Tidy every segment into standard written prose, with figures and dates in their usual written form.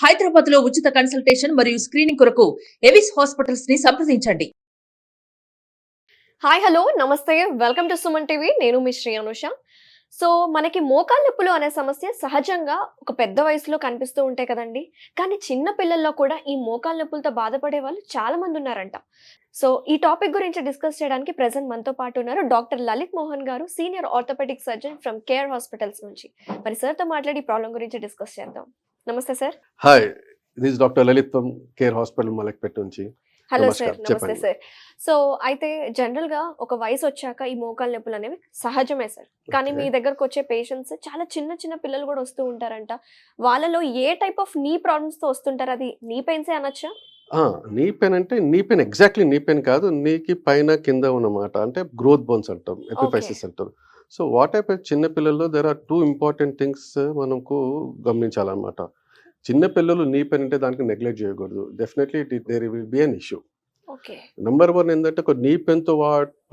హైదరాబాద్ లో ఉచిత కన్సల్టేషన్ మరియు స్క్రీనింగ్ కొరకు ఎవిస్ హాస్పిటల్స్ ని సంప్రదించండి. హాయ్ హలో నమస్తే వెల్కమ్ టు సుమన్ టీవీ. నేను మీ శ్రీ అనుష. సో మనకి మోకాళ్ళ నొప్పులు అనే సమస్య సహజంగా ఒక పెద్ద వయసులో కనిపిస్తూ ఉంటాయి కదండి. కానీ చిన్న పిల్లల్లో కూడా ఈ మోకాళ్ళ నొప్పులతో బాధపడే వాళ్ళు చాలా మంది ఉన్నారంట. సో ఈ టాపిక్ గురించి డిస్కస్ చేయడానికి ప్రెసెంట్ మనతో పాటు ఉన్నారు డాక్టర్ లలిత్ మోహన్ గారు, senior orthopedic surgeon from Care hospitals నుంచి. మరి సార్తో మాట్లాడి ఈ ప్రాబ్లం గురించి డిస్కస్ చేద్దాం. నమస్తే sir. Hi, this is doctor Lalit from Care hospital Malakpet నుంచి. Hello sir. నమస్కారం, నమస్తే చెప్పండి. సార్. సో అయితే జనరల్ గా ఒక వయసు వచ్చాక ఈ మోకాళ్ళ నొప్పులు అనేవి సహజమే సార్. కానీ Okay. మీ దగ్గరకు వచ్చే పేషెంట్స్ చాలా చిన్న చిన్న పిల్లలు కూడా వస్తూ ఉంటారంట. వాళ్ళలో ఏ టైప్ ఆఫ్ నీ ప్రాబ్లమ్స్ తో వస్తుంటారు? అది నీ పెయిన్సే అనొచ్చా? నీ పెయిన్ అంటే knee pain exactly knee pain కాదు, నీకి పైన కింద ఉన్నమాట, అంటే గ్రోత్ బోన్స్ అంటాం, ఎపిఫైసిస్ అంటారు. సో వాట్ టైప్ చిన్న పిల్లల్లో there are two important things మనకు గమనించాలన్నమాట. చిన్న పిల్లలు నీ పెయిన్ అంటే దానికి నెగ్లెక్ట్ చేయకూడదు. Definitely there will be an issue. Okay. Number one ఏంటంటే ఒక నీ పెయిన్తో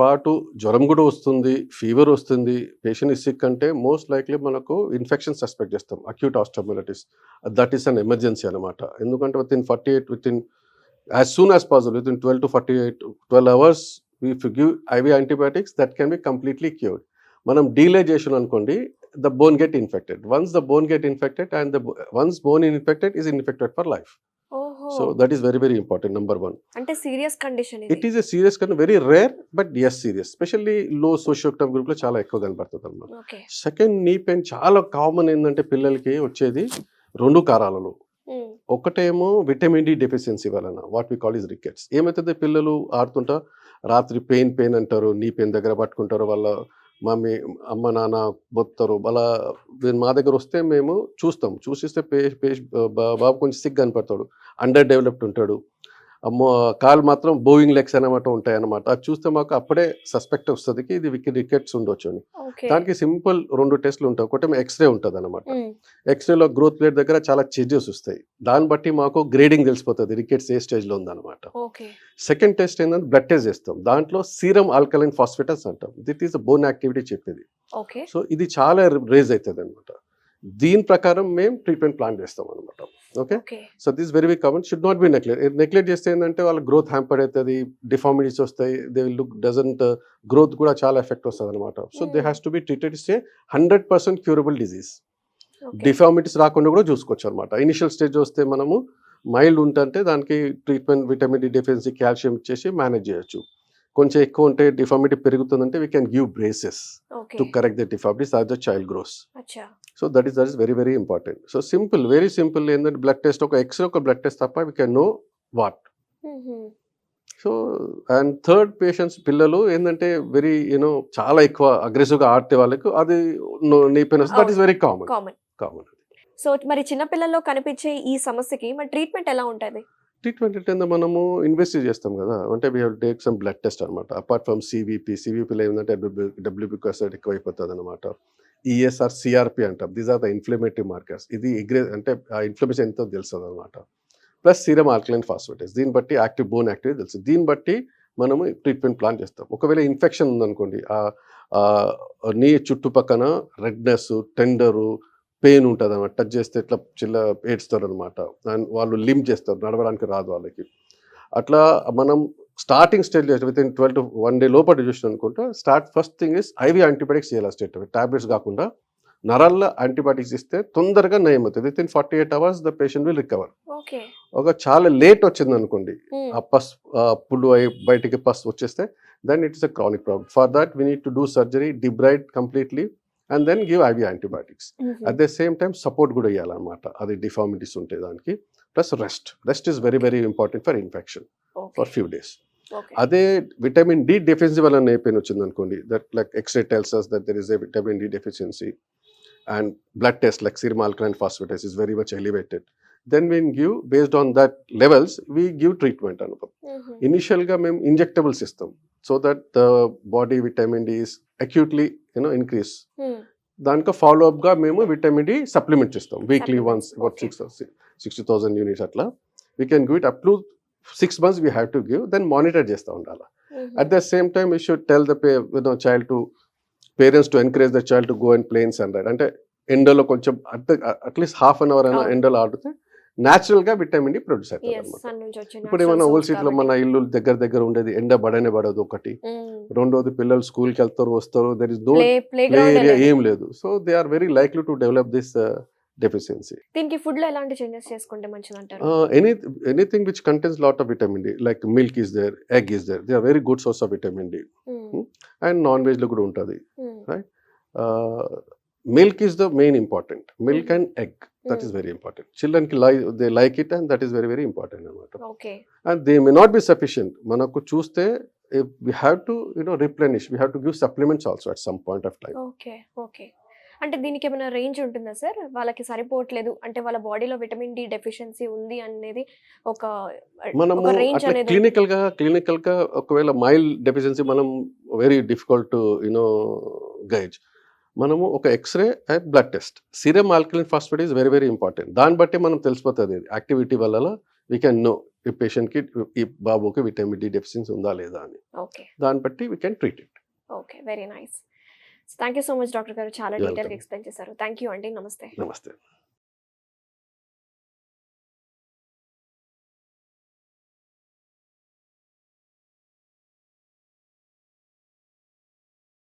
పాటు జ్వరం కూడా వస్తుంది, ఫీవర్ వస్తుంది, పేషెంట్ ఇస్ సిక్ అంటే మోస్ట్ లైక్లీ మనకు ఇన్ఫెక్షన్ సస్పెక్ట్ చేస్తాం, acute osteomyelitis. That is an emergency అనమాట. ఎందుకంటే within as soon as possible, within 12 hours, if you give IV antibiotics, that can be completely cured. Manam delay చేసిన అనుకోండి, the bone get infected. Once the bone get infected and once bone infected is infected for life. ఓహో. So that is very very important, number one. అంటే serious condition It is a serious kind of very rare, but yes serious. Especially low socioeconomic group లో చాలా ఎక్కువ కనబడుతుంది అన్నమాట. Okay. Second knee pain చాలా common ఏంటంటే పిల్లలకి వచ్చేది రెండు కారణాలు. ఒకటేమో విటమిన్ డి డెఫిషియన్సీ వలన, what we call is rickets. ఏమవుతుంది, పిల్లలు ఆడుతుంటా రాత్రి పెయిన్ అంటారు, నీ పెయిన్ దగ్గర పట్టుకుంటారు, వాళ్ళ మమ్మీ అమ్మ నాన్న బొత్తారు అలా. మా దగ్గర వస్తే మేము చూసిస్తే బాబు కొంచెం సిక్ కనపడతాడు, అండర్ డెవలప్డ్ ఉంటాడు, అమ్మో కాలు మాత్రం బోయింగ్ లెగ్స్ అనమాట ఉంటాయి అనమాట. అది చూస్తే మాకు అప్పుడే సస్పెక్ట్ వస్తుంది ఇది రికెట్స్ ఉండొచ్చు అని. దానికి సింపుల్ రెండు టెస్ట్లు ఉంటాయి. ఒకటి ఎక్స్రే ఉంటుంది అనమాట. ఎక్స్రేలో గ్రోత్ ప్లేట్ దగ్గర చాలా చేంజెస్ వస్తాయి, దాన్ని బట్టి మాకు గ్రేడింగ్ తెలిసిపోతుంది రికెట్స్ ఏ స్టేజ్లో ఉందన్నమాట. సెకండ్ టెస్ట్ ఏంటంటే బ్లడ్ టెస్ట్ చేస్తాం, దాంట్లో సీరం ఆల్కలైన్ ఫాస్ఫేటస్ అంటాం. దిట్ ఈస్ బోన్ యాక్టివిటీ చెప్పేది. సో ఇది చాలా రేజ్ అవుతుంది అనమాట. దీని ప్రకారం మేము ట్రీట్మెంట్ ప్లాన్ చేస్తాం అనమాట. Okay. So this very very common, should not be neglect చేస్తే ఏంటంటే వాళ్ళ గ్రోత్ హ్యాంపర్ అవుతుంది, డిఫార్మిటీస్ వస్తాయి, they will look doesn't, growth కూడా చాలా ఎఫెక్ట్ వస్తుంది అనమాట. So they has to be treated. Is a 100% curable disease. Deformities రాకుండా కూడా చూసుకోవచ్చు అనమాట. ఇనిషియల్ స్టేజ్ వస్తే మనము మైల్డ్ ఉంటే దానికి treatment vitamin D deficiency, calcium ఇచ్చేసి మేనేజ్ చేయొచ్చు. కొంచెం ఎక్కువ ఉంటే డిఫార్మిటీ పెరుగుతుందంటే we can give braces to correct the deformities as the child grows. So that is very very important. So simple, very simple ఏంటంటే బ్లడ్ టెస్ట్, ఒక x ray, ఒక blood test తప్ప we can know what. So and third patients పిల్లలు ఏంటంటే very చాలా ఎక్కువ అగ్రెసివ్గా ఆడితే వాళ్ళకు అది నీ పెయిన్ వస్తుంది. That is very common. So మరి చిన్న పిల్లల్లో కనిపించే ఈ సమస్యకి మరి ట్రీట్మెంట్ ఎలా ఉంటుంది? ట్రీట్మెంట్ అంటే మనము ఇన్వెస్టిగేట్ చేస్తాం కదా, అంటే we have take some blood test అనమాట. అపార్ట్ ఫ్రమ్ సివిపిలో ఏంటంటే డబ్ల్యూబిక్ యాసిడ్ ఎక్కువ అయిపోతుంది అనమాట. ఈఎస్ఆర్, సిఆర్పి అంటాం. These are the inflammatory markers. ఇది అంటే ఆ ఇన్ఫ్లమేషన్ ఎంతో తెలుస్తుంది అనమాట. ప్లస్ సీరం ఆల్కలైన్ ఫాస్ఫేటస్, దీన్ని బట్టి యాక్టివ్ బోన్ యాక్టివిటీ తెలుస్తుంది. దీన్ని బట్టి మనము ట్రీట్మెంట్ ప్లాన్ చేస్తాం. ఒకవేళ ఇన్ఫెక్షన్ ఉందనుకోండి, నీ చుట్టుపక్కన రెడ్నెస్, టెండరు, పెయిన్ ఉంటుంది అనమాట. టచ్ చేస్తే ఇట్లా ఏడ్స్తారు అనమాట, అండ్ వాళ్ళు లింప్ చేస్తారు, నడవడానికి రాదు వాళ్ళకి. అట్లా మనం starting stage within 12 to 1 day లోపల చూసిన అనుకుంటా first thing is IV antibiotics చేయాలి. స్టేట్ టాబ్లెట్స్ కాకుండా నరాల్లో యాంటీబయాటిక్స్ ఇస్తే తొందరగా నయం అవుతుంది. Within 48 hours the patient will recover. ఒక చాలా లేట్ వచ్చింది అనుకోండి, ఆ పస్ పుల్లు అయి బయటికి పస్ వచ్చేస్తే then it is a chronic problem. For that we need to do surgery, debride completely and then give IV antibiotics. At the same time support కూడా ఇవ్వాలన్నమాట, అది డిఫార్మిటీస్ ఉంటే దానికి. Plus rest is very very important for infection for few days. అదే vitamin D deficiency వల్ల ఏ pain వచ్చింది అనుకోండి, that like x-ray tells us that there is a vitamin D deficiency and blood test like serum alkaline phosphatase is very much elevated. Then we give, based on that levels we give treatment అనుకో. Initial గా మేము injectables ఇస్తాం so that the body vitamin D is acutely increase. దానికి follow up గా మేము vitamin D supplement ఇస్తాం weekly once, about 60,000 units అట్లా. We can give it up to 6 months we have to give, then monitor చేస్తూ ఉండాలి. At the same time we should tell the child to parents to encourage the child to go and play in sun ride. అంటే ఎండలో కొంచెం at least half an hour అయినా ఎండలో ఆడితే natural గా vitamin D produce అవుతుంది ఎస్ అనమాట. Sun నుంచి వచ్చే ఇప్పుడు natural ఏమైనా source ఓల్డ్ సిటీలో కాబట్టి. మన ఇల్లు దగ్గర ఉండేది, ఎండ పడనే పడదు ఒకటి. రెండోది పిల్లలు స్కూల్కి వెళ్తారు వస్తారు, there is no play play ground area ఏం లేదు. So they are very likely to develop this deficiency. దీనికి ఫుడ్ లో ఎలాంటి చేంజెస్ చేసుకుంటే మంచిది అంటారు? Anything which contains lot of vitamin D, like milk is there, egg is there, they are very good source of vitamin D. And non-veg లో కూడా ఉంటుంది. Milk is the main important. Milk and egg, that is very important. Children ki they like it, and that is very very important anamata. Okay And they may not be sufficient. Manaku చూస్తే we have to replenish, we have to give supplements also at some point of time. Okay okay అంటే దీనికి ఏమైనా range ఉంటుందా sir? వాళ్ళకి సరిపోవట్లేదు అంటే వాళ్ళ బాడీలో విటమిన్ డి డెఫిషియన్సీ ఉంది అనేది ఒక మనము రేంజ్ అట్లా అనేది క్లినికల్ గా ఒకవేళ మైల్డ్ డెఫిషియన్సీ మనం వెరీ డిఫికల్ట్ టు గైజ్. మనము ఒక x-ray and blood test, serum alkaline phosphate is very very important. దాన్ని బట్టి మనం తెలిసిపోతుంది యాక్టివిటీ వల్ల వీ కెన్ నో ఈ పేషెంట్కి, ఈ బాబుకి విటమిన్ డి డెఫిషియన్సీ ఉందా లేదా అని. ఓకే దాన్ని బట్టి we can treat it. Okay very nice. Thank you so much doctor గారు, చాలా You're డీటెయిల్గా welcome. ఎక్స్ప్లెయిన్ చేశారు. థ్యాంక్ యూ అండి, నమస్తే. నమస్తే.